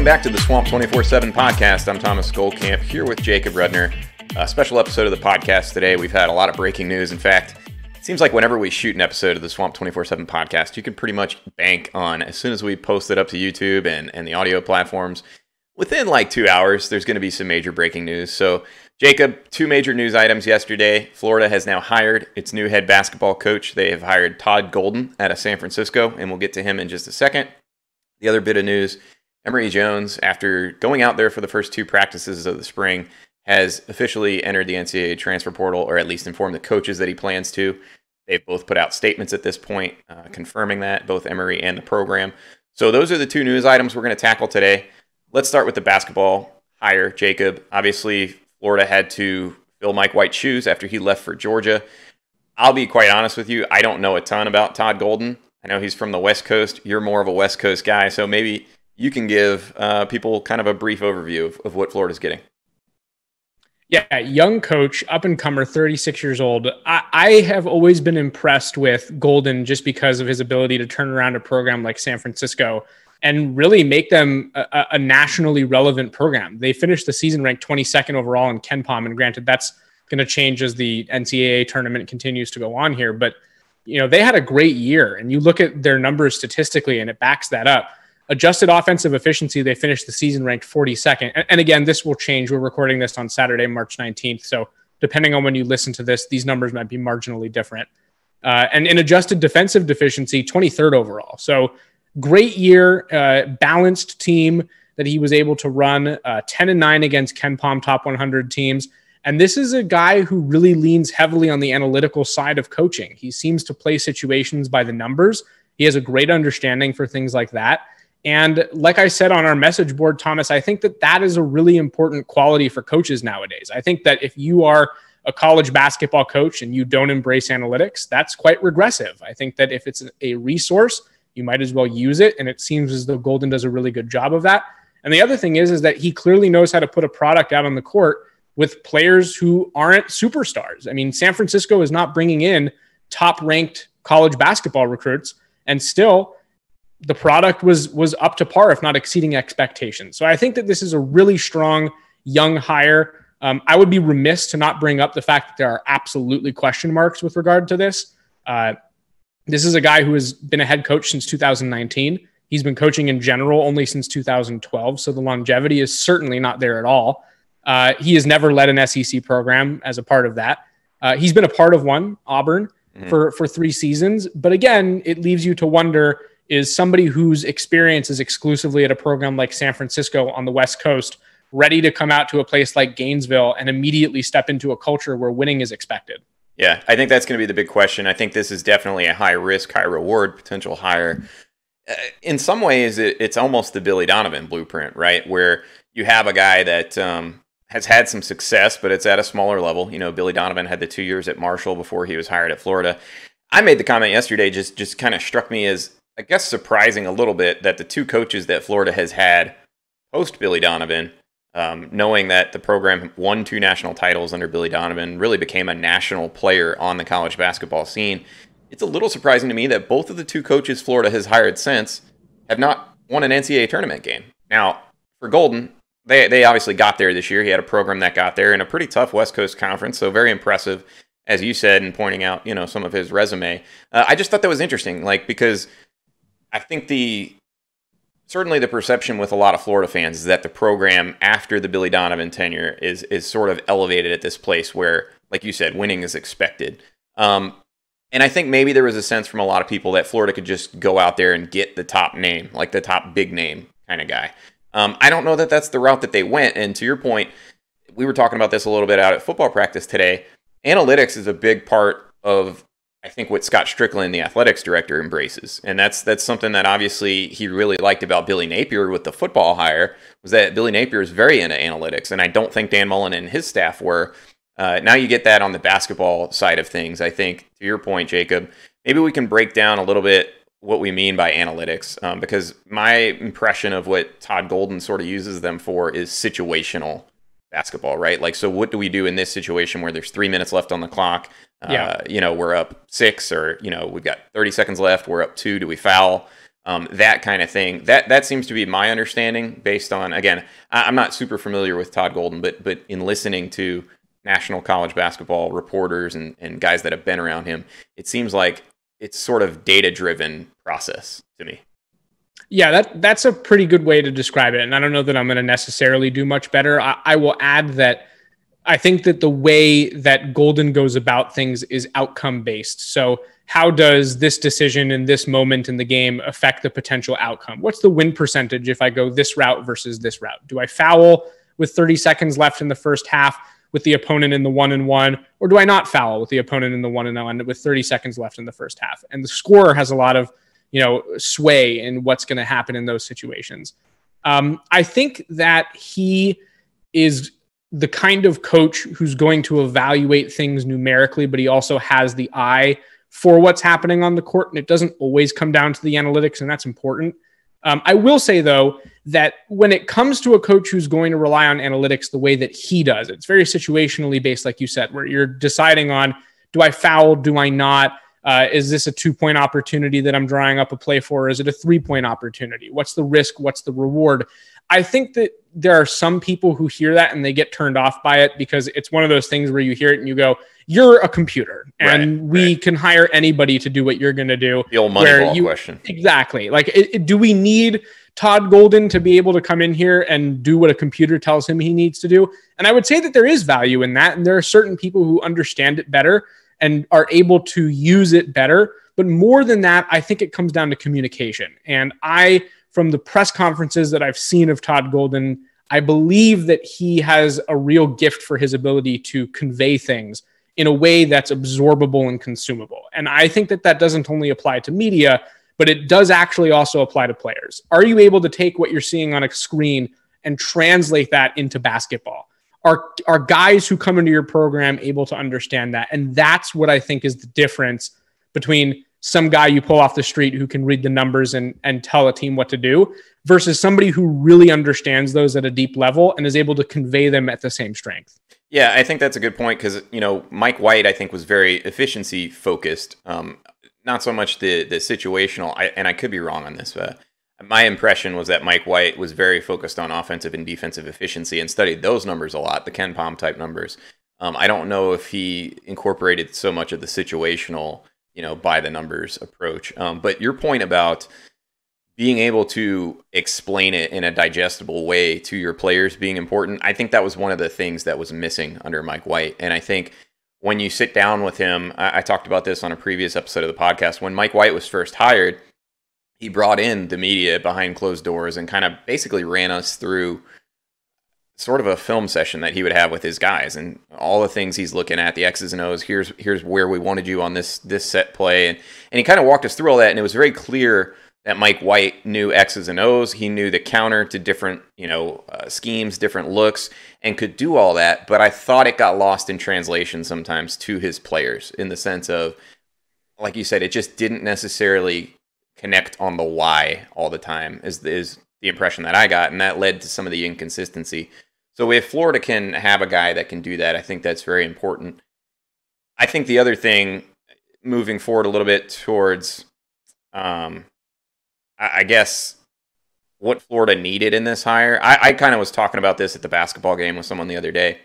Welcome back to the Swamp247 Podcast. I'm Thomas Goldkamp here with Jacob Rudner. A special episode of the podcast today. We've had a lot of breaking news. In fact, it seems like whenever we shoot an episode of the Swamp247 Podcast, you can pretty much bank on as soon as we post it up to YouTube and the audio platforms, within like 2 hours, there's going to be some major breaking news. So, Jacob, two major news items yesterday. Florida has now hired its new head basketball coach. They have hired Todd Golden out of San Francisco, and we'll get to him in just a second. The other bit of news, Emory Jones, after going out there for the first two practices of the spring, has officially entered the NCAA transfer portal, or at least informed the coaches that he plans to. They've both put out statements at this point confirming that, both Emory and the program. So those are the two news items we're going to tackle today. Let's start with the basketball hire, Jacob. Obviously, Florida had to fill Mike White's shoes after he left for Georgia. I'll be quite honest with you, I don't know a ton about Todd Golden. I know he's from the West Coast. You're more of a West Coast guy, so maybe you can give people kind of a brief overview of what Florida's getting. Yeah, young coach, up-and-comer, 36 years old. I have always been impressed with Golden just because of his ability to turn around a program like San Francisco and really make them a nationally relevant program. They finished the season ranked 22nd overall in KenPom, and granted, that's going to change as the NCAA tournament continues to go on here. But you know, they had a great year, and you look at their numbers statistically, and it backs that up. Adjusted offensive efficiency, they finished the season ranked 42nd. And again, this will change. We're recording this on Saturday, March 19th. So depending on when you listen to this, these numbers might be marginally different. And in adjusted defensive efficiency, 23rd overall. So great year, balanced team that he was able to run, 10-9 against KenPom top 100 teams. And this is a guy who really leans heavily on the analytical side of coaching. He seems to play situations by the numbers. He has a great understanding for things like that. And like I said on our message board, Thomas, I think that is a really important quality for coaches nowadays. I think that if you are a college basketball coach and you don't embrace analytics, that's quite regressive. I think that if it's a resource, you might as well use it. And it seems as though Golden does a really good job of that. And the other thing is that he clearly knows how to put a product out on the court with players who aren't superstars. I mean, San Francisco is not bringing in top-ranked college basketball recruits, and still the product was up to par, if not exceeding expectations. So I think that this is a really strong young hire. I would be remiss to not bring up the fact that there are absolutely question marks with regard to this. This is a guy who has been a head coach since 2019. He's been coaching in general only since 2012, so the longevity is certainly not there at all. He has never led an SEC program as a part of that. He's been a part of one, Auburn, for 3 seasons. But again, it leaves you to wonder, is somebody whose experience is exclusively at a program like San Francisco on the West Coast ready to come out to a place like Gainesville and immediately step into a culture where winning is expected? Yeah, I think that's going to be the big question. I think this is definitely a high risk, high reward potential hire. In some ways, it's almost the Billy Donovan blueprint, right? Where you have a guy that has had some success, but it's at a smaller level. You know, Billy Donovan had the 2 years at Marshall before he was hired at Florida. I made the comment yesterday, just kind of struck me as, I guess, surprising a little bit that the two coaches that Florida has had post Billy Donovan, knowing that the program won 2 national titles under Billy Donovan, really became a national player on the college basketball scene. It's a little surprising to me that both of the two coaches Florida has hired since have not won an NCAA tournament game. Now, for Golden, they obviously got there this year. He had a program that got there in a pretty tough West Coast conference, so very impressive, as you said, in pointing out, you know, some of his resume. I just thought that was interesting, because I think certainly the perception with a lot of Florida fans is that the program after the Billy Donovan tenure is sort of elevated at this place where, like you said, winning is expected. And I think maybe there was a sense from a lot of people that Florida could just go out there and get the top name, like the top big name kind of guy. I don't know that that's the route that they went. And to your point, we were talking about this a little bit out at football practice today. Analytics is a big part of, I think, what Scott Strickland, the athletics director, embraces. And that's something that obviously he really liked about Billy Napier with the football hire, was that Billy Napier is very into analytics. And I don't think Dan Mullen and his staff were. Now you get that on the basketball side of things. I think, to your point, Jacob, maybe we can break down a little bit what we mean by analytics, because my impression of what Todd Golden sort of uses them for is situational basketball, right? Like, so what do we do in this situation where there's 3 minutes left on the clock? You know, we're up 6, or, you know, we've got 30 seconds left, we're up 2, do we foul? that kind of thing. That seems to be my understanding based on, again, I'm not super familiar with Todd Golden, but in listening to national college basketball reporters and guys that have been around him, it seems like it's sort of data-driven process to me. Yeah, that's a pretty good way to describe it. And I don't know that I'm going to necessarily do much better. I will add that I think that the way that Golden goes about things is outcome-based. So how does this decision in this moment in the game affect the potential outcome? What's the win percentage if I go this route versus this route? Do I foul with 30 seconds left in the first half with the opponent in the 1-1, or do I not foul with the opponent in the 1-1 with 30 seconds left in the first half? And the scorer has a lot of sway in what's going to happen in those situations. I think that he is the kind of coach who's going to evaluate things numerically, but he also has the eye for what's happening on the court. And it doesn't always come down to the analytics, and that's important. I will say, though, that when it comes to a coach who's going to rely on analytics the way that he does, it's very situationally based, like you said, where you're deciding on, do I foul? Do I not? Is this a 2-point opportunity that I'm drawing up a play for? Or is it a 3-point opportunity? What's the risk? What's the reward? I think that there are some people who hear that and they get turned off by it because it's one of those things where you hear it and you go, you're a computer and we can hire anybody to do what you're going to do. The old Moneyball question. Exactly. Like, do we need Todd Golden to be able to come in here and do what a computer tells him he needs to do? And I would say that there is value in that. And there are certain people who understand it better and are able to use it better. But more than that, I think it comes down to communication. And from the press conferences that I've seen of Todd Golden, I believe that he has a real gift for his ability to convey things in a way that's absorbable and consumable. And I think that that doesn't only apply to media, but it does actually also apply to players. Are you able to take what you're seeing on a screen and translate that into basketball? Are guys who come into your program able to understand that? And that's what I think is the difference between some guy you pull off the street who can read the numbers and tell a team what to do versus somebody who really understands those at a deep level and is able to convey them at the same strength. Yeah, I think that's a good point because, Mike White, I think, was very efficiency focused, not so much the situational, and I could be wrong on this, but my impression was that Mike White was very focused on offensive and defensive efficiency and studied those numbers a lot, the Ken Pom type numbers. I don't know if he incorporated so much of the situational, by the numbers approach. But your point about being able to explain it in a digestible way to your players being important, I think that was one of the things that was missing under Mike White. And I think when you sit down with him, I talked about this on a previous episode of the podcast, when Mike White was first hired, he brought in the media behind closed doors and kind of basically ran us through sort of a film session that he would have with his guys and all the things he's looking at, the X's and O's. Here's where we wanted you on this set play. And he kind of walked us through all that. And it was very clear that Mike White knew X's and O's. He knew the counter to different, schemes, different looks, and could do all that. But I thought it got lost in translation sometimes to his players in the sense of, like you said, it just didn't necessarily connect on the why all the time is the impression that I got. And that led to some of the inconsistency. So if Florida can have a guy that can do that, I think that's very important. I think the other thing, moving forward a little bit towards, I guess, what Florida needed in this hire. I kind of was talking about this at the basketball game with someone the other day.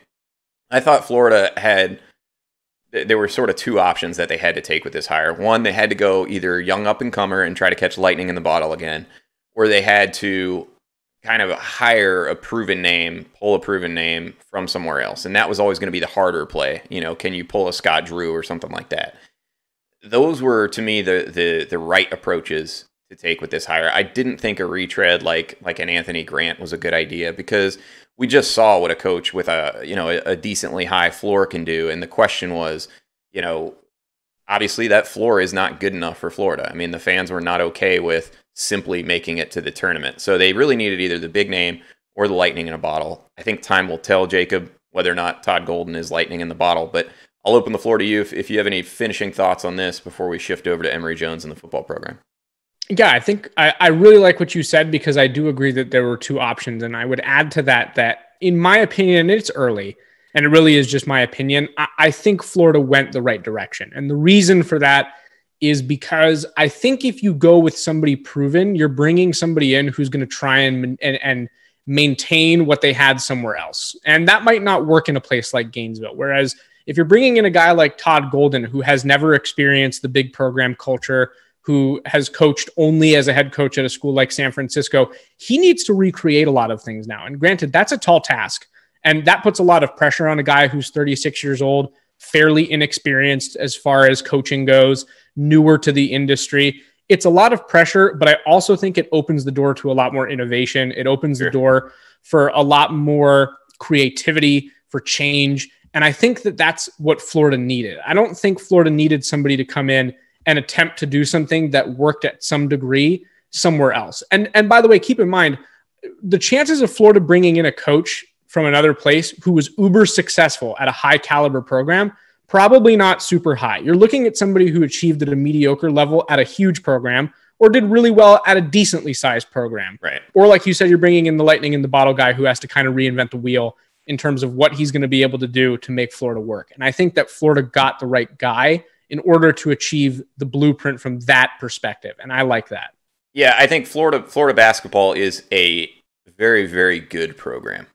I thought Florida there were sort of two options that they had to take with this hire. One, they had to go either young up-and-comer and try to catch lightning in the bottle again, or they had to kind of hire a proven name, pull a proven name from somewhere else. And that was always going to be the harder play. Can you pull a Scott Drew or something like that? Those were, to me, the right approaches to take with this hire. I didn't think a retread like an Anthony Grant was a good idea because we just saw what a coach with a decently high floor can do. And the question was, obviously that floor is not good enough for Florida. I mean, the fans were not okay with simply making it to the tournament. So they really needed either the big name or the lightning in a bottle. I think time will tell, Jacob, whether or not Todd Golden is lightning in the bottle. But I'll open the floor to you if you have any finishing thoughts on this before we shift over to Emory Jones and the football program. Yeah, I think I really like what you said because I do agree that there were two options. And I would add to that in my opinion, it's early, and it really is just my opinion, I think Florida went the right direction. And the reason for that is because I think if you go with somebody proven, you're bringing somebody in who's going to try and maintain what they had somewhere else. And that might not work in a place like Gainesville. Whereas if you're bringing in a guy like Todd Golden, who has never experienced the big program culture, who has coached only as a head coach at a school like San Francisco, he needs to recreate a lot of things now. And granted, that's a tall task. And that puts a lot of pressure on a guy who's 36 years old, fairly inexperienced as far as coaching goes, newer to the industry. It's a lot of pressure, but I also think it opens the door to a lot more innovation. It opens the door for a lot more creativity, for change. And I think that that's what Florida needed. I don't think Florida needed somebody to come in and attempt to do something that worked at some degree somewhere else. And by the way, keep in mind, the chances of Florida bringing in a coach from another place who was uber successful at a high caliber program, probably not super high. You're looking at somebody who achieved at a mediocre level at a huge program, or did really well at a decently sized program. Right. Or like you said, you're bringing in the lightning in the bottle guy who has to kind of reinvent the wheel in terms of what he's going to be able to do to make Florida work. And I think that Florida got the right guy in order to achieve the blueprint from that perspective. And I like that. Yeah, I think Florida basketball is a very, very good program.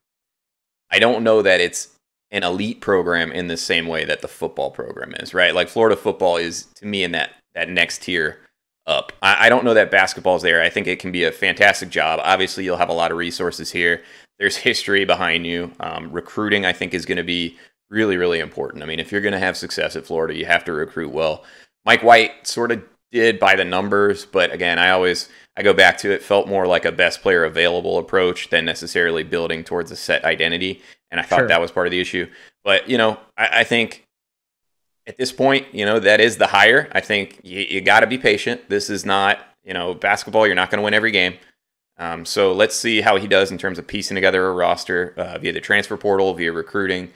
I don't know that it's an elite program in the same way that the football program is, right? Like Florida football is, to me, in that next tier up. I don't know that basketball is there. I think it can be a fantastic job. Obviously, you'll have a lot of resources here. There's history behind you. Recruiting, I think, is going to be really, really important. I mean, if you're going to have success at Florida, you have to recruit well. Mike White sort of did by the numbers, but again, I go back to it, felt more like a best player available approach than necessarily building towards a set identity. And I thought that was part of the issue. But, I think at this point, that is the hire. I think you got to be patient. This is not, basketball. You're not going to win every game. So let's see how he does in terms of piecing together a roster via the transfer portal, via recruiting.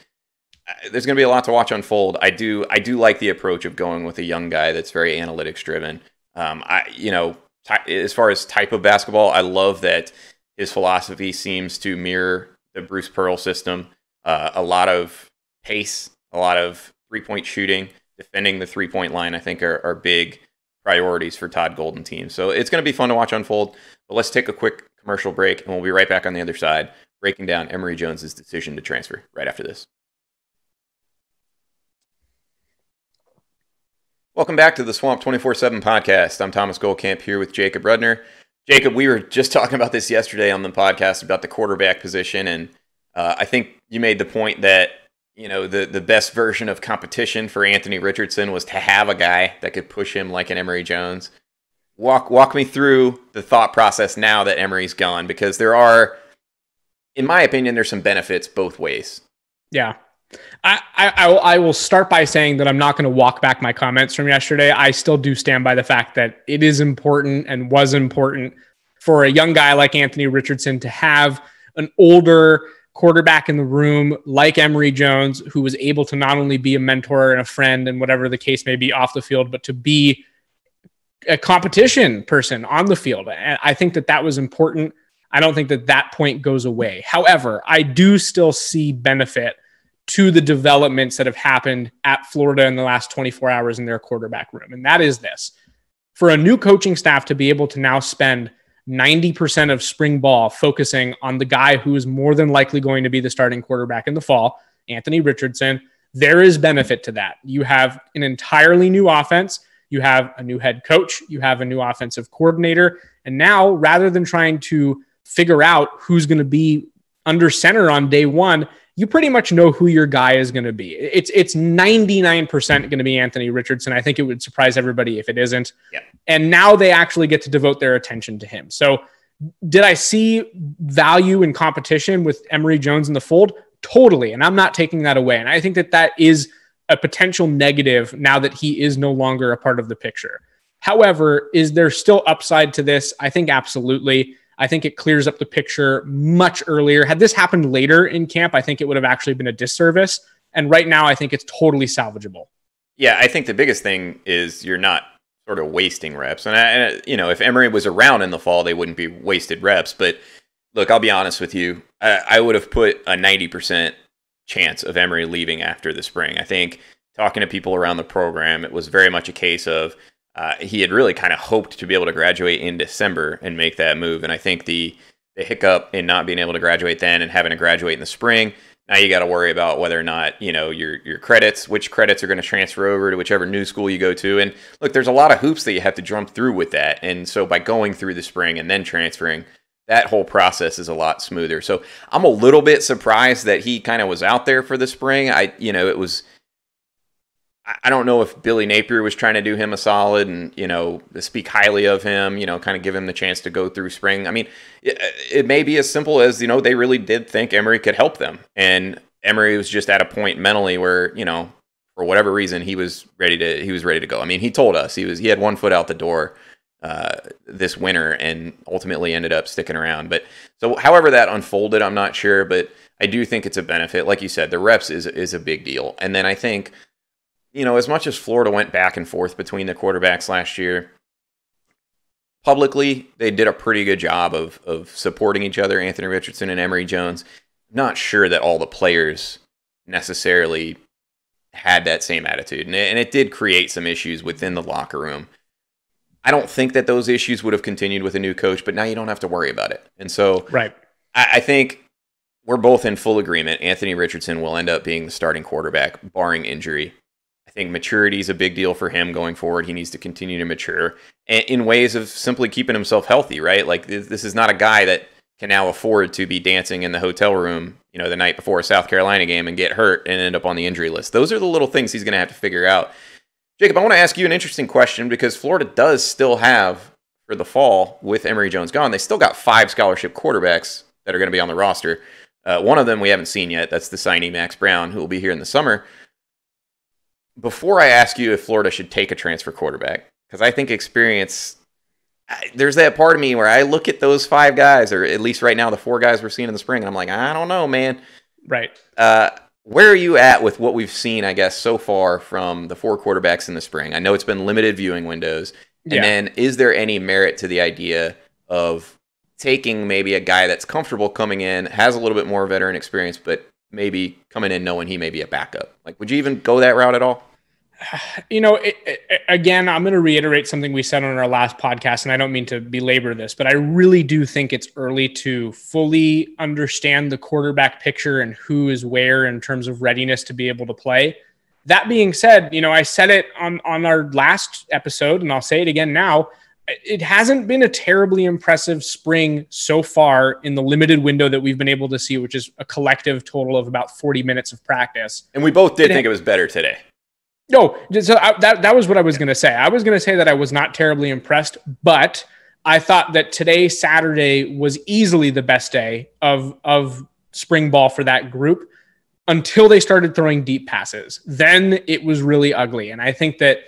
There's going to be a lot to watch unfold. I do like the approach of going with a young guy that's very analytics driven. As far as type of basketball, I love that his philosophy seems to mirror the Bruce Pearl system. A lot of pace, a lot of three-point shooting, defending the three-point line, I think are big priorities for Todd Golden team. So it's going to be fun to watch unfold. But let's take a quick commercial break, and we'll be right back on the other side, breaking down Emory Jones' decision to transfer right after this. Welcome back to the Swamp247 Podcast. I'm Thomas Goldkamp here with Jacob Rudner. Jacob, we were just talking about this yesterday on the podcast about the quarterback position, and I think you made the point that the best version of competition for Anthony Richardson was to have a guy that could push him like an Emory Jones. Walk me through the thought process now that Emory's gone, because there are, in my opinion, there's some benefits both ways. Yeah. I will start by saying that I'm not going to walk back my comments from yesterday. I still do stand by the fact that it is important and was important for a young guy like Anthony Richardson to have an older quarterback in the room like Emory Jones, who was able to not only be a mentor and a friend and whatever the case may be off the field, but to be a competition person on the field. And I think that was important. I don't think that point goes away. However, I do still see benefit to the developments that have happened at Florida in the last 24 hours in their quarterback room. And that is this: for a new coaching staff to be able to now spend 90% of spring ball focusing on the guy who is more than likely going to be the starting quarterback in the fall, Anthony Richardson, there is benefit to that. You have an entirely new offense. You have a new head coach. You have a new offensive coordinator. And now, rather than trying to figure out who's going to be under center on day one, you pretty much know who your guy is going to be. It's 99% going to be Anthony Richardson. I think it would surprise everybody if it isn't. Yeah. And now they actually get to devote their attention to him. So did I see value in competition with Emory Jones in the fold? Totally. And I'm not taking that away. And I think that is a potential negative now that he is no longer a part of the picture. However, is there still upside to this? I think absolutely. I think it clears up the picture much earlier. Had this happened later in camp, I think it would have actually been a disservice. And right now, I think it's totally salvageable. Yeah, I think the biggest thing is you're not sort of wasting reps. And if Emory was around in the fall, they wouldn't be wasted reps. But look, I'll be honest with you. I would have put a 90% chance of Emory leaving after the spring. I think talking to people around the program, it was very much a case of he had really kind of hoped to be able to graduate in December and make that move. And I think the hiccup in not being able to graduate then and having to graduate in the spring, now you got to worry about whether or not, your credits, which credits are going to transfer over to whichever new school you go to. And look, there's a lot of hoops that you have to jump through with that. And so by going through the spring and then transferring, that whole process is a lot smoother. So I'm a little bit surprised that he kind of was out there for the spring. I don't know if Billy Napier was trying to do him a solid and, speak highly of him, kind of give him the chance to go through spring. I mean, it may be as simple as, they really did think Emory could help them. And Emory was just at a point mentally where, for whatever reason, he was ready to go. I mean, he told us he had one foot out the door this winter and ultimately ended up sticking around. But so however that unfolded, I'm not sure, but I do think it's a benefit. Like you said, the reps is a big deal. And then I think, as much as Florida went back and forth between the quarterbacks last year, publicly, they did a pretty good job of supporting each other, Anthony Richardson and Emory Jones. Not sure that all the players necessarily had that same attitude. And it did create some issues within the locker room. I don't think that those issues would have continued with a new coach, but now you don't have to worry about it. And so right. I think we're both in full agreement. Anthony Richardson will end up being the starting quarterback, barring injury. I think maturity is a big deal for him going forward. He needs to continue to mature in ways of simply keeping himself healthy, right? Like this is not a guy that can now afford to be dancing in the hotel room, the night before a South Carolina game and get hurt and end up on the injury list. Those are the little things he's going to have to figure out. Jacob, I want to ask you an interesting question because Florida does still have, for the fall, with Emory Jones gone, they still got 5 scholarship quarterbacks that are going to be on the roster. One of them we haven't seen yet. That's the signee, Max Brown, who will be here in the summer. Before I ask you if Florida should take a transfer quarterback, because I think experience, there's that part of me where I look at those 5 guys, or at least right now the 4 guys we're seeing in the spring, and I'm like, I don't know, man. Right. Where are you at with what we've seen, I guess, so far from the 4 quarterbacks in the spring? I know it's been limited viewing windows. And then is there any merit to the idea of taking maybe a guy that's comfortable coming in, has a little bit more veteran experience, but maybe coming in knowing he may be a backup? Like, would you even go that route at all? Again, I'm going to reiterate something we said on our last podcast, and I don't mean to belabor this, but I really do think it's early to fully understand the quarterback picture and who is where in terms of readiness to be able to play. That being said, I said it on our last episode, and I'll say it again now. It hasn't been a terribly impressive spring so far in the limited window that we've been able to see, which is a collective total of about 40 minutes of practice. And we both did think it was better today. No, so that was what I was going to say. I was going to say that I was not terribly impressed, but I thought that today, Saturday, was easily the best day of spring ball for that group until they started throwing deep passes. Then it was really ugly. And I think that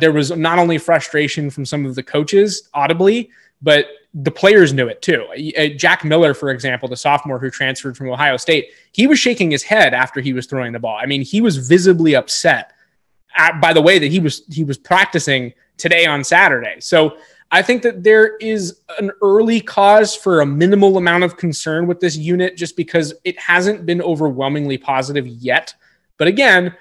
there was not only frustration from some of the coaches audibly, but the players knew it too. Jack Miller, for example, the sophomore who transferred from Ohio State, he was shaking his head after he was throwing the ball. I mean, he was visibly upset by the way that he was practicing today on Saturday. So I think that there is an early cause for a minimal amount of concern with this unit just because it hasn't been overwhelmingly positive yet. But again,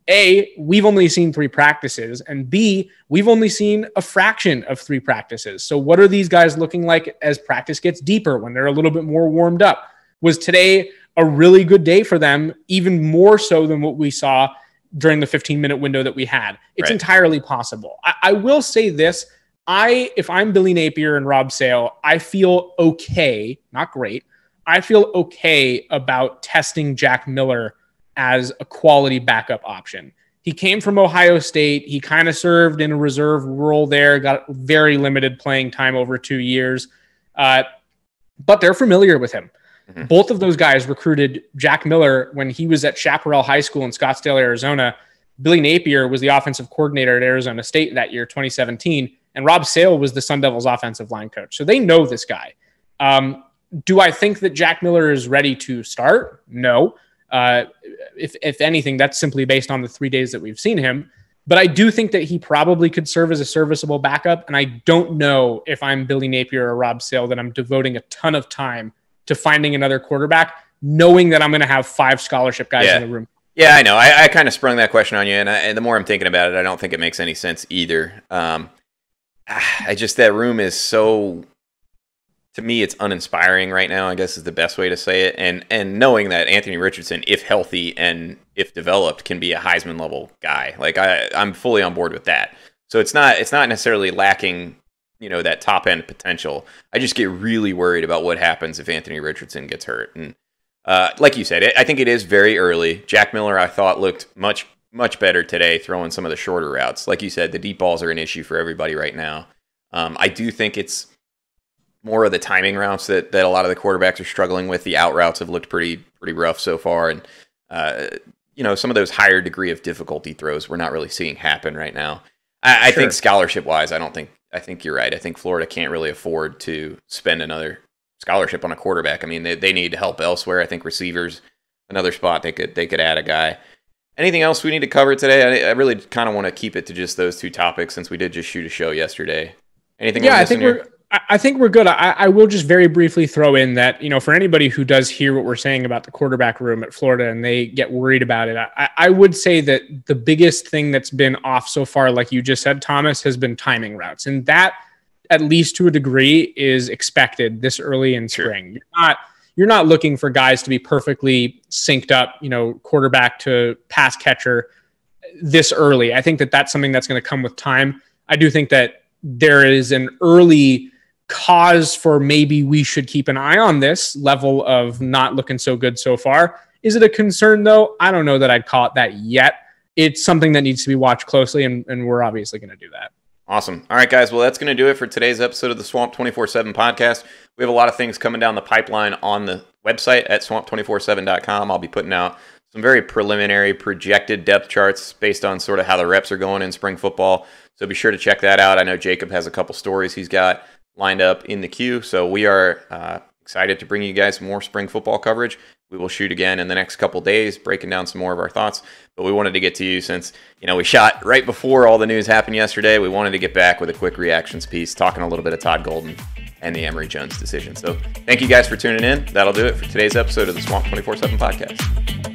A, we've only seen 3 practices, and B, we've only seen a fraction of 3 practices. So what are these guys looking like as practice gets deeper, when they're a little bit more warmed up? Was today a really good day for them, even more so than what we saw during the 15-minute window that we had? It's entirely possible. I will say this. If I'm Billy Napier and Rob Sale, I feel okay, not great. I feel okay about testing Jack Miller as a quality backup option. He came from Ohio State. He kind of served in a reserve role there, got very limited playing time over 2 years. But they're familiar with him. Mm-hmm. Both of those guys recruited Jack Miller when he was at Chaparral High School in Scottsdale, Arizona. Billy Napier was the offensive coordinator at Arizona State that year, 2017. And Rob Sale was the Sun Devils offensive line coach. So they know this guy. Do I think that Jack Miller is ready to start? No. If anything, that's simply based on the 3 days that we've seen him. But I do think that he probably could serve as a serviceable backup. And I don't know if I'm Billy Napier or Rob Sale that I'm devoting a ton of time to finding another quarterback, knowing that I'm going to have 5 scholarship guys in the room. Yeah, I know. I kind of sprung that question on you, and the more I'm thinking about it, I don't think it makes any sense either. That room is so, to me, it's uninspiring right now, I guess is the best way to say it. And knowing that Anthony Richardson, if healthy and if developed, can be a Heisman level guy. Like I'm fully on board with that. So it's not necessarily lacking, that top end potential. I just get really worried about what happens if Anthony Richardson gets hurt. And like you said, I think it is very early. Jack Miller, I thought, looked much better today throwing some of the shorter routes. Like you said, the deep balls are an issue for everybody right now. I do think it's more of the timing routes that a lot of the quarterbacks are struggling with. The out routes have looked pretty rough so far. And, some of those higher degree of difficulty throws we're not really seeing happen right now. I think scholarship-wise, I think you're right. I think Florida can't really afford to spend another scholarship on a quarterback. I mean, they need help elsewhere. I think receivers, another spot they could add a guy. Anything else we need to cover today? I really kind of want to keep it to just those two topics since we did just shoot a show yesterday. Anything? Yeah, I think we're good. I will just very briefly throw in that, for anybody who does hear what we're saying about the quarterback room at Florida and they get worried about it, I would say that the biggest thing that's been off so far, like you just said, Thomas, has been timing routes. And that, at least to a degree, is expected this early in spring. Sure. You're not looking for guys to be perfectly synced up, quarterback to pass catcher this early. I think that that's something that's going to come with time. I do think that there is an early cause for maybe we should keep an eye on this level of not looking so good so far. Is it a concern, though? I don't know that I'd call it that yet. It's something that needs to be watched closely, and we're obviously going to do that. Awesome. All right, guys. Well, that's going to do it for today's episode of the Swamp247 Podcast. We have a lot of things coming down the pipeline on the website at swamp247.com. I'll be putting out some very preliminary projected depth charts based on sort of how the reps are going in spring football. So be sure to check that out. I know Jacob has a couple stories he's got lined up in the queue. So we are excited to bring you guys more spring football coverage. We will shoot again in the next couple days, breaking down some more of our thoughts. But we wanted to get to you since, we shot right before all the news happened yesterday. We wanted to get back with a quick reactions piece, talking a little bit of Todd Golden and the Emory Jones decision. So thank you guys for tuning in. That'll do it for today's episode of the Swamp247 Podcast.